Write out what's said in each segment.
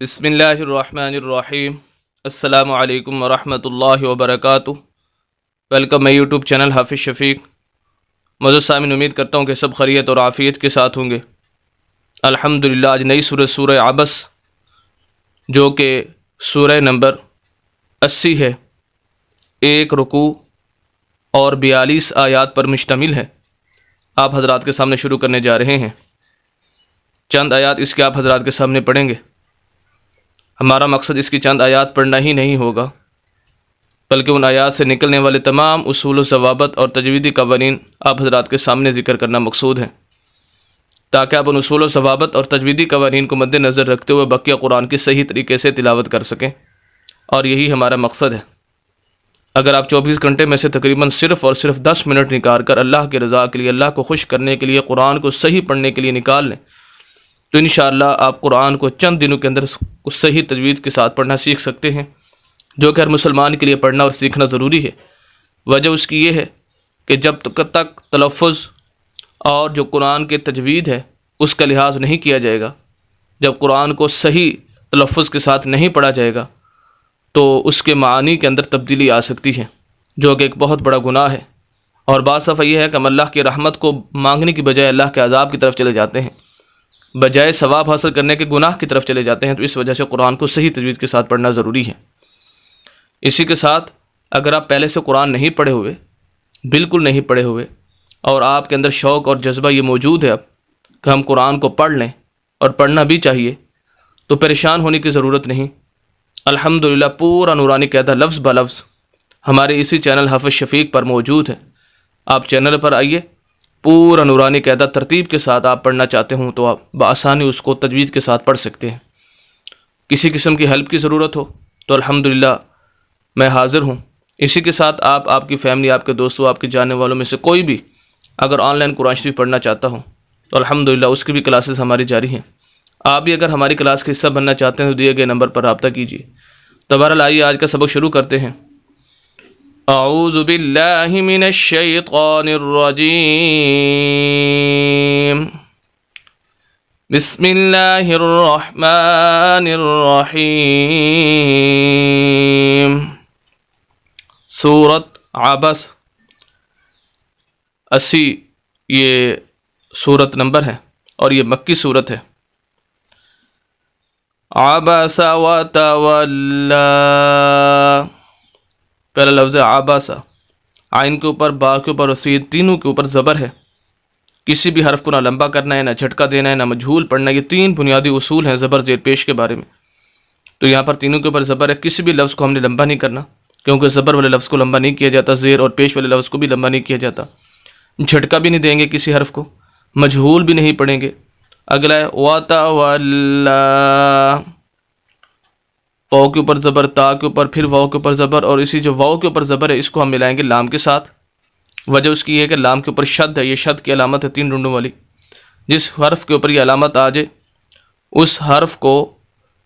بسم اللہ الرحمن الرحیم۔ السلام علیکم ورحمۃ اللہ وبرکاتہ۔ ویلکم مائی یوٹیوب چینل حافظ شفیق۔ معزز سامعین، امید کرتا ہوں کہ سب خیریت اور عافیت کے ساتھ ہوں گے۔ الحمدللہ آج نئی سورہ عبس جو کہ سورہ نمبر 80 ہے، ایک رکوع اور 42 آیات پر مشتمل ہے، آپ حضرات کے سامنے شروع کرنے جا رہے ہیں۔ چند آیات اس کے آپ حضرات کے سامنے پڑھیں گے۔ ہمارا مقصد اس کی چند آیات پڑھنا ہی نہیں ہوگا، بلکہ ان آیات سے نکلنے والے تمام اصول و ضوابط اور تجویدی قوانین آپ حضرات کے سامنے ذکر کرنا مقصود ہے، تاکہ آپ ان اصول و ضوابط اور تجویدی قوانین کو مد نظر رکھتے ہوئے بقیہ قرآن کی صحیح طریقے سے تلاوت کر سکیں، اور یہی ہمارا مقصد ہے۔ اگر آپ 24 گھنٹے میں سے تقریباً صرف اور صرف 10 منٹ نکال کر اللہ کی رضا کے لیے، اللہ کو خوش کرنے کے لیے قرآن کو صحیح پڑھنے کے لیے نکال لیں، تو انشاءاللہ آپ قرآن کو چند دنوں کے اندر صحیح تجوید کے ساتھ پڑھنا سیکھ سکتے ہیں، جو کہ ہر مسلمان کے لیے پڑھنا اور سیکھنا ضروری ہے۔ وجہ اس کی یہ ہے کہ جب تک تلفظ اور جو قرآن کے تجوید ہے اس کا لحاظ نہیں کیا جائے گا، جب قرآن کو صحیح تلفظ کے ساتھ نہیں پڑھا جائے گا، تو اس کے معانی کے اندر تبدیلی آ سکتی ہے، جو کہ ایک بہت بڑا گناہ ہے۔ اور بعض دفعہ یہ ہے کہ ہم اللہ کی رحمت کو مانگنے کی بجائے اللہ کے عذاب کی طرف چلے جاتے ہیں، بجائے ثواب حاصل کرنے کے گناہ کی طرف چلے جاتے ہیں۔ تو اس وجہ سے قرآن کو صحیح تجوید کے ساتھ پڑھنا ضروری ہے۔ اسی کے ساتھ اگر آپ پہلے سے قرآن نہیں پڑھے ہوئے، بالکل نہیں پڑھے ہوئے، اور آپ کے اندر شوق اور جذبہ یہ موجود ہے اب کہ ہم قرآن کو پڑھ لیں اور پڑھنا بھی چاہیے، تو پریشان ہونے کی ضرورت نہیں۔ الحمدللہ پورا نورانی قاعدہ لفظ بہ لفظ ہمارے اسی چینل حافظ شفیق پر موجود ہے۔ آپ چینل پر آئیے، پورا نورانی قاعدہ ترتیب کے ساتھ آپ پڑھنا چاہتے ہوں تو آپ بآسانی اس کو تجوید کے ساتھ پڑھ سکتے ہیں۔ کسی قسم کی ہیلپ کی ضرورت ہو تو الحمدللہ میں حاضر ہوں۔ اسی کے ساتھ آپ کی فیملی، آپ کے دوستوں، آپ کے جاننے والوں میں سے کوئی بھی اگر آن لائن قرآن شریف پڑھنا چاہتا ہوں تو الحمدللہ اس کی بھی کلاسز ہماری جاری ہیں۔ آپ بھی اگر ہماری کلاس کا حصہ بننا چاہتے ہیں تو دیے گئے نمبر پر رابطہ کیجیے۔ تو بہرحال آئیے آج کا سبق شروع کرتے ہیں۔ اعوذ باللہ من الشیطان الرجیم، بسم اللہ الرحمن الرحیم۔ سورۃ عبس 80 یہ سورت نمبر ہے اور یہ مکی سورت ہے۔ عبس وتولی، پہلا لفظ ہے عبس، عین کے اوپر، با کے اوپر، وسید تینوں کے اوپر زبر ہے۔ کسی بھی حرف کو نہ لمبا کرنا ہے، نہ جھٹکا دینا ہے، نہ مجہول پڑھنا ہے۔ یہ 3 بنیادی اصول ہیں زبر زیر پیش کے بارے میں۔ تو یہاں پر تینوں کے اوپر زبر ہے، کسی بھی لفظ کو ہم نے لمبا نہیں کرنا، کیونکہ زبر والے لفظ کو لمبا نہیں کیا جاتا، زیر اور پیش والے لفظ کو بھی لمبا نہیں کیا جاتا۔ جھٹکا بھی نہیں دیں گے کسی حرف کو، مجہول بھی نہیں پڑھیں گے۔ اگلا ہے وَتَوَلَّا، واو کے اوپر زبر، تا کے اوپر، پھر واو کے اوپر زبر، اور اسی جو واو کے اوپر زبر ہے اس کو ہم ملائیں گے لام کے ساتھ۔ وجہ اس کی یہ ہے کہ لام کے اوپر شد ہے، یہ شد کی علامت ہے 3 ڈنڈوں والی۔ جس حرف کے اوپر یہ علامت آ جائے اس حرف کو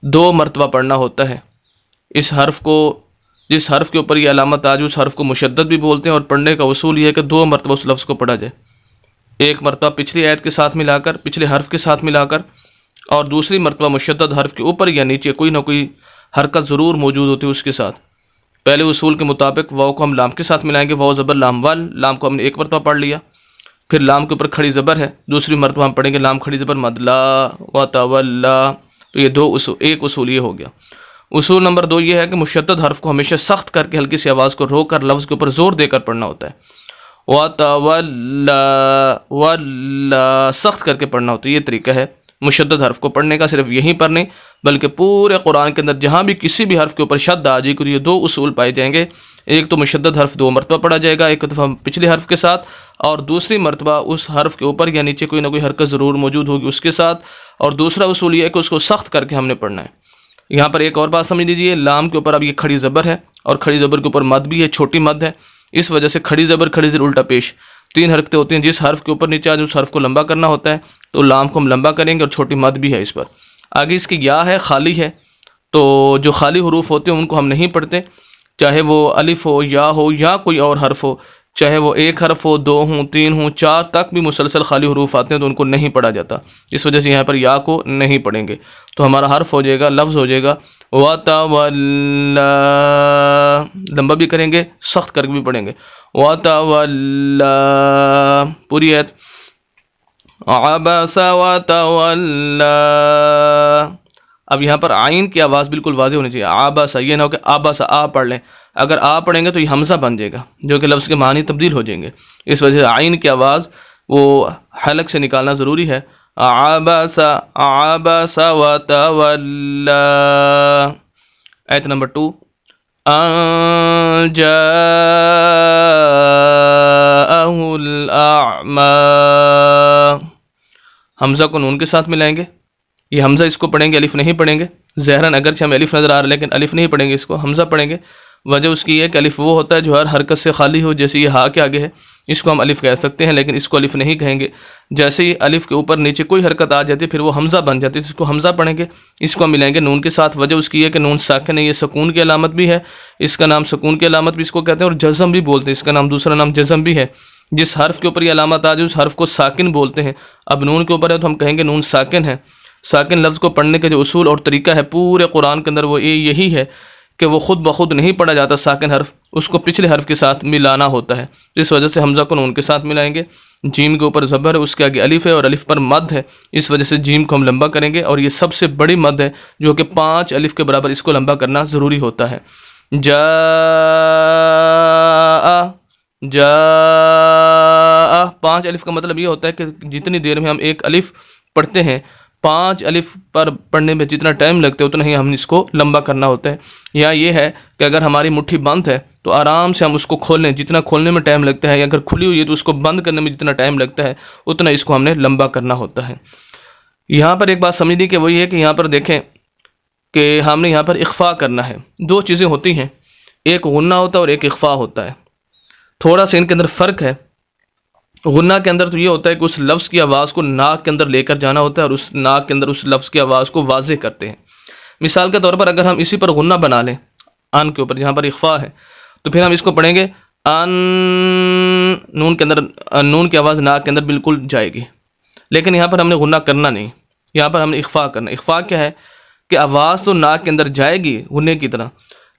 2 مرتبہ پڑھنا ہوتا ہے۔ جس حرف کے اوپر یہ علامت آ جائے اس حرف کو مشدد بھی بولتے ہیں، اور پڑھنے کا اصول یہ ہے کہ 2 مرتبہ اس لفظ کو پڑھا جائے، ایک مرتبہ پچھلی آیت کے ساتھ ملا کر، پچھلے حرف کے ساتھ ملا کر، اور دوسری مرتبہ مشدد حرف کے اوپر یا نیچے کوئی نہ کوئی حرکت ضرور موجود ہوتی ہے اس کے ساتھ۔ پہلے اصول کے مطابق واو کو ہم لام کے ساتھ ملائیں گے، واو زبر لام وال، لام کو ہم نے ایک مرتبہ پڑھ لیا، پھر لام کے اوپر کھڑی زبر ہے، دوسری مرتبہ ہم پڑھیں گے لام کھڑی زبر مد لا وتولا۔ تو یہ ایک اصول یہ ہو گیا۔ اصول نمبر 2 یہ ہے کہ مشدد حرف کو ہمیشہ سخت کر کے ہلکی سی آواز کو روک کر لفظ کے اوپر زور دے کر پڑھنا ہوتا ہے۔ وتولا، ولا، سخت کر کے پڑھنا ہوتا ہے۔ یہ طریقہ ہے مشدد حرف کو پڑھنے کا، صرف یہیں پر نہیں بلکہ پورے قرآن کے اندر جہاں بھی کسی بھی حرف کے اوپر شد آ جائے، یہ 2 اصول پائے جائیں گے۔ ایک تو مشدد حرف 2 مرتبہ پڑھا جائے گا، ایک دفعہ پچھلے حرف کے ساتھ، اور دوسری مرتبہ اس حرف کے اوپر یا نیچے کوئی نہ کوئی حرکت ضرور موجود ہوگی اس کے ساتھ۔ اور دوسرا اصول یہ ہے کہ اس کو سخت کر کے ہم نے پڑھنا ہے۔ یہاں پر ایک اور بات سمجھ لیجیے، لام کے اوپر اب یہ کھڑی زبر ہے، اور کھڑی زبر کے اوپر مد بھی ہے، چھوٹی مد ہے، اس وجہ سے کھڑی زبر کھڑی زبر الٹا پیش 3 حرکتیں ہوتی ہیں۔ جس حرف کے اوپر نیچے آ جائے اس حرف کو لمبا کرنا ہوتا ہے، تو لام کو ہم لمبا کریں گے، اور چھوٹی مد بھی ہے اس پر۔ آگے اس کی یا ہے، خالی ہے، تو جو خالی حروف ہوتے ہیں ان کو ہم نہیں پڑھتے، چاہے وہ الف ہو یا کوئی اور حرف ہو۔ چاہے وہ ایک حرف ہو، دو ہوں، تین ہوں، چار تک بھی مسلسل خالی حروف آتے ہیں تو ان کو نہیں پڑھا جاتا، اس وجہ سے یہاں پر یا کو نہیں پڑھیں گے۔ تو ہمارا حرف ہو جائے گا، لفظ ہو جائے گا وَتَوَلَّا، لمبا بھی کریں گے، سخت کر کے بھی پڑھیں گے، وَتَوَلَّا، پوری آیت، عَبَسَ وَتَوَلَّا۔ اب یہاں پر عین کی آواز بالکل واضح ہونی چاہیے، عَبَسَ، یہ نہ ہو کہ عَبَسَ آ پڑھ لیں، اگر آ پڑھیں گے تو یہ حمزہ بن جائے گا جو کہ لفظ کے معنی تبدیل ہو جائیں گے، اس وجہ سے عین کی آواز وہ حلق سے نکالنا ضروری ہے۔ عَبَسَ عَبَسَ وَتَوَلَّا۔ آیت نمبر 2، أَن جَاءَهُ الْأَعْمَى، حمزہ کو نون کے ساتھ ملائیں گے، یہ حمزہ اس کو پڑھیں گے، الف نہیں پڑھیں گے، ظاہراً اگرچہ ہمیں الف نظر آ رہا ہے لیکن الف نہیں پڑھیں گے، اس کو حمزہ پڑھیں گے۔ وجہ اس کی ہے کہ الف وہ ہوتا ہے جو ہر حرکت سے خالی ہو، جیسے یہ ہا کے آگے ہے، اس کو ہم الف کہہ سکتے ہیں لیکن اس کو الف نہیں کہیں گے۔ جیسے ہی الف کے اوپر نیچے کوئی حرکت آ جاتی ہے پھر وہ حمزہ بن جاتی ہے، اس کو حمزہ پڑھیں گے، اس کو ہم ملائیں گے نون کے ساتھ۔ وجہ اس کی ہے کہ نون ساکن ہے، یہ سکون کی علامت بھی ہے، اس کا نام سکون کی علامت بھی اس کو کہتے ہیں، اور جزم بھی بولتے ہیں، اس کا نام دوسرا نام جزم بھی ہے۔ جس حرف کے اوپر یہ علامت آ جائے اس حرف کو ساکن بولتے ہیں۔ اب نون کے اوپر ہے تو ہم کہیں گے نون ساکن ہے۔ ساکن لفظ کو پڑھنے کا جو اصول اور طریقہ ہے پورے قرآن کے اندر وہ یہی ہے کہ وہ خود بخود نہیں پڑھا جاتا، ساکن حرف اس کو پچھلے حرف کے ساتھ ملانا ہوتا ہے، اس وجہ سے حمزہ کو نون کے ساتھ ملائیں گے۔ جیم کے اوپر زبر ہے، اس کے آگے الف ہے اور الف پر مد ہے، اس وجہ سے جیم کو ہم لمبا کریں گے، اور یہ سب سے بڑی مد ہے جو کہ 5 الف کے برابر، اس کو لمبا کرنا ضروری ہوتا ہے۔ جاء، جاء، 5 الف کا مطلب یہ ہوتا ہے کہ جتنی دیر میں ہم ایک الف پڑھتے ہیں، 5 الف پر پڑھنے میں جتنا ٹائم لگتا ہے اتنا ہی ہم اس کو لمبا کرنا ہوتا ہے۔ یا یہ ہے کہ اگر ہماری مٹھی بند ہے تو آرام سے ہم اس کو کھول لیں، جتنا کھولنے میں ٹائم لگتا ہے، یا اگر کھلی ہوئی ہے تو اس کو بند کرنے میں جتنا ٹائم لگتا ہے اتنا اس کو ہم نے لمبا کرنا ہوتا ہے۔ یہاں پر ایک بات سمجھنی کہ وہ یہ ہے کہ یہاں پر دیکھیں کہ ہم نے یہاں پر اخفا کرنا ہے، 2 چیزیں ہوتی ہیں، ایک غنہ ہوتا ہے اور ایک اخفا ہوتا ہے، تھوڑا سا ان کے اندر فرق ہے۔ غنہ کے اندر تو یہ ہوتا ہے کہ اس لفظ کی آواز کو ناک کے اندر لے کر جانا ہوتا ہے اور اس ناک کے اندر اس لفظ کی آواز کو واضح کرتے ہیں۔ مثال کے طور پر اگر ہم اسی پر غنہ بنا لیں ان کے اوپر جہاں پر اخفا ہے تو پھر ہم اس کو پڑھیں گے ان، نون کے اندر نون کی آواز ناک کے اندر بالکل جائے گی، لیکن یہاں پر ہم نے غنہ کرنا نہیں، یہاں پر ہم نے اخفا کرنا۔ اخفا کیا ہے کہ آواز تو ناک کے اندر جائے گی غنے کی طرح،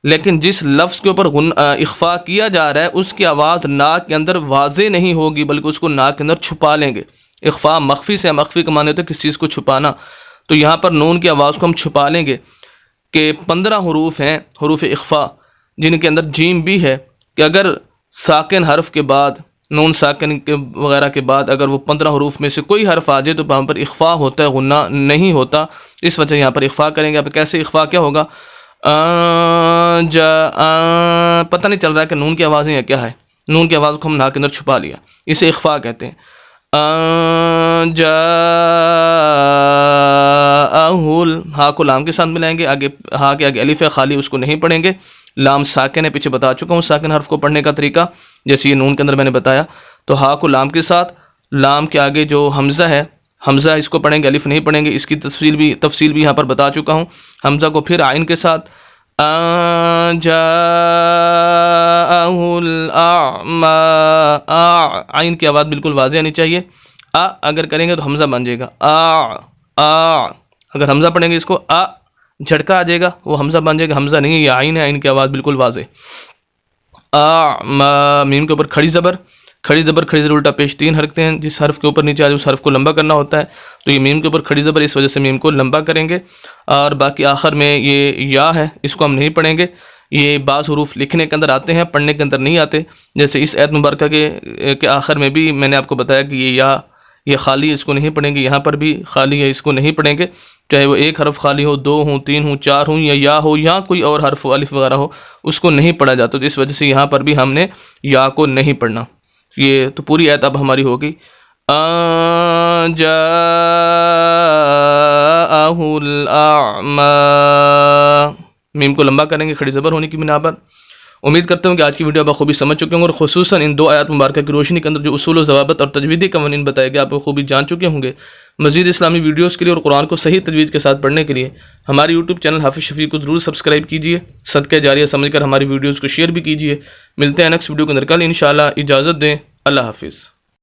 لیکن جس لفظ کے اوپر اخفا کیا جا رہا ہے اس کی آواز ناک کے اندر واضح نہیں ہوگی بلکہ اس کو ناک کے اندر چھپا لیں گے۔ اخفا مخفی سے، مخفی کا معنی ہوتا ہے کسی چیز کو چھپانا، تو یہاں پر نون کی آواز کو ہم چھپا لیں گے کہ 15 حروف ہیں، حروف اخفا، جن کے اندر جیم بھی ہے، کہ اگر ساکن حرف کے بعد، نون ساکن کے وغیرہ کے بعد اگر وہ 15 حروف میں سے کوئی حرف آ جائے تو وہاں پر اخفا ہوتا ہے، غنہ نہیں ہوتا، اس وجہ یہاں پر اخفا کریں گے۔ اب کیسے اخفا کیا ہوگا؟ پتہ نہیں چل رہا ہے کہ نون کی آوازیں یا کیا ہے، نون کی آواز کو ہم ناک کے اندر چھپا لیا، اسے اخفا کہتے ہیں۔ ہا کو لام کے ساتھ ملائیں گے، آگے ہا کے آگے الف ہے خالی، اس کو نہیں پڑھیں گے، لام ساکن ہے، پیچھے بتا چکا ہوں ساکن حرف کو پڑھنے کا طریقہ، جیسے یہ نون کے اندر میں نے بتایا، تو ہا کو لام کے ساتھ، لام کے آگے جو حمزہ ہے، حمزہ اس کو پڑھیں گے، الف نہیں پڑھیں گے، اس کی تفصیل بھی یہاں پر بتا چکا ہوں۔ حمزہ کو پھر عین کے ساتھ، جاءہ الاعمی، عین کی آواز بالکل واضح آنی چاہیے، اگر کریں گے تو حمزہ بن جائے گا، اگر حمزہ پڑھیں گے اس کو جھٹکا آ جائے گا، وہ حمزہ بن جائے گا، حمزہ نہیں ہے یہ عین ہے، عین کی آواز بالکل واضح۔ میم کے اوپر کھڑی زبر، کھڑی زبر الٹا پیش 3 حرکتیں ہیں، جس حرف کے اوپر نیچے آ جائے اس حرف کو لمبا کرنا ہوتا ہے، تو یہ میم کے اوپر کھڑی زبر، اس وجہ سے میم کو لمبا کریں گے۔ اور باقی آخر میں یہ یا ہے، اس کو ہم نہیں پڑھیں گے، یہ بعض حروف لکھنے کے اندر آتے ہیں، پڑھنے کے اندر نہیں آتے، جیسے اس آیت مبارکہ کے آخر میں بھی میں نے آپ کو بتایا کہ یہ یا، یہ خالی، اس کو نہیں پڑھیں گے، یہاں پر بھی خالی ہے، اس کو نہیں پڑھیں گے، چاہے وہ ایک حرف خالی ہو، 2 ہوں، 3 ہوں، 4 ہوں، یا ہو، یا کوئی اور حرف ہو، الف وغیرہ ہو، اس کو نہیں پڑھا جاتا، تو اس وجہ سے یہاں پر بھی ہم نے یا کو نہیں پڑھنا۔ یہ تو پوری آیت اب ہماری ہوگی، جاءہ الاعمی، میم کو لمبا کریں گے کھڑی زبر ہونے کی بنا پر۔ امید کرتا ہوں کہ آج کی ویڈیو آپ بخوبی سمجھ چکے ہوں گے، اور خصوصاً ان 2 آیات مبارکہ کی روشنی کے اندر جو اصول و ضوابط اور تجویدی قوانین بتائے گئے آپ بخوبی جان چکے ہوں گے۔ مزید اسلامی ویڈیوز کے لیے اور قرآن کو صحیح تجوید کے ساتھ پڑھنے کے لیے ہماری یوٹیوب چینل حافظ شفیق کو ضرور سبسکرائب کیجیے، صدقہ جاریہ سمجھ کر ہماری ویڈیوز کو شیئر بھی کیجیے۔ ملتے ہیں نیکسٹ ویڈیو کے اندر کل انشاءاللہ، اجازت دیں، اللہ حافظ۔